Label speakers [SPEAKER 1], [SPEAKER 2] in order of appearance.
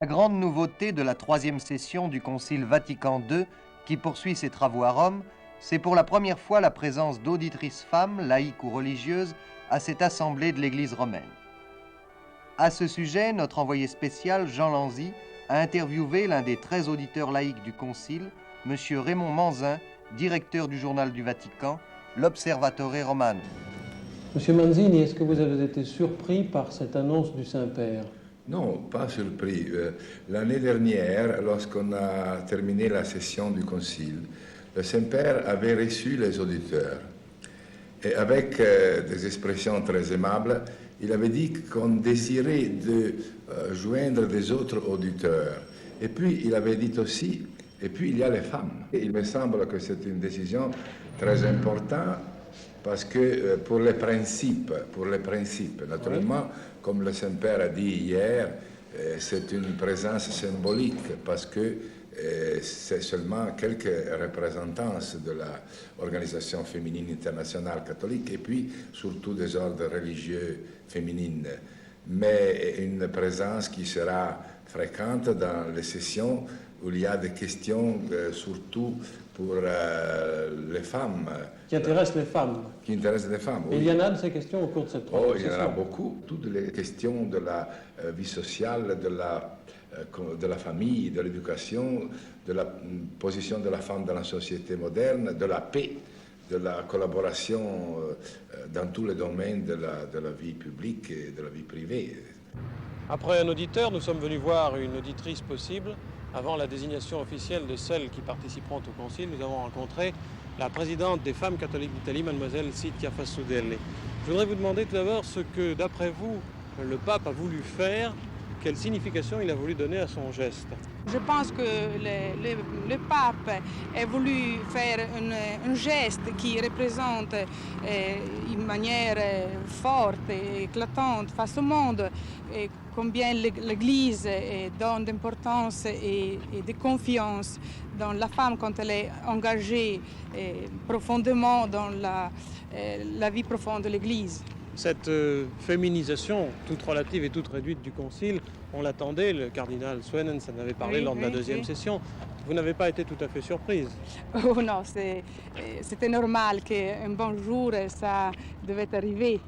[SPEAKER 1] La grande nouveauté de la troisième session du Concile Vatican II, qui poursuit ses travaux à Rome, c'est pour la première fois la présence d'auditrices femmes, laïques ou religieuses, à cette assemblée de l'Église romaine. À ce sujet, notre envoyé spécial, Jean Lanzy, a interviewé l'un des 13 auditeurs laïcs du Concile, M. Raymond Manzin, directeur du Journal du Vatican, l'Observatore Romano.
[SPEAKER 2] Monsieur Manzini, est-ce que vous avez été surpris par cette annonce du Saint-Père?
[SPEAKER 3] Non, pas surpris. L'année dernière, lorsqu'on a terminé la session du Concile, le Saint-Père avait reçu les auditeurs. Et avec des expressions très aimables, il avait dit qu'on désirait de joindre des autres auditeurs. Et puis, il avait dit aussi, et puis il y a les femmes. Et il me semble que c'est une décision très importante parce que pour les principes, naturellement, comme le Saint-Père a dit hier, c'est une présence symbolique parce que c'est seulement quelques représentants de l'Organisation féminine internationale catholique et puis surtout des ordres religieux féminines. Mais une présence qui sera fréquente dans les sessions où il y a des questions surtout pour les femmes.
[SPEAKER 2] Qui intéressent les femmes.
[SPEAKER 3] Qui intéressent les femmes, oui.
[SPEAKER 2] Et il y en a de ces questions au cours de cette troisième
[SPEAKER 3] session. Il y en a
[SPEAKER 2] session.
[SPEAKER 3] beaucoup. Toutes les questions de la vie sociale, de la famille, de l'éducation, de la position de la femme dans la société moderne, de la paix, de la collaboration dans tous les domaines de la vie publique et de la vie privée.
[SPEAKER 4] Après un auditeur, nous sommes venus voir une auditrice possible. Avant la désignation officielle de celles qui participeront au Concile, nous avons rencontré la présidente des femmes catholiques d'Italie, mademoiselle Cinzia Fassudelli. Je voudrais vous demander tout d'abord ce que, d'après vous, le pape a voulu faire, quelle signification il a voulu donner à son geste.
[SPEAKER 5] Je pense que le pape a voulu faire un geste qui représente une manière forte et éclatante face au monde et combien l'Église donne d'importance et de confiance dans la femme quand elle est engagée profondément dans la vie profonde de l'Église.
[SPEAKER 4] Cette féminisation, toute relative et toute réduite du Concile, on l'attendait, le cardinal Swenens en avait parlé lors de la deuxième session. Vous n'avez pas été tout à fait surprise?
[SPEAKER 5] Oh non, c'était normal qu'un bon jour ça devait arriver.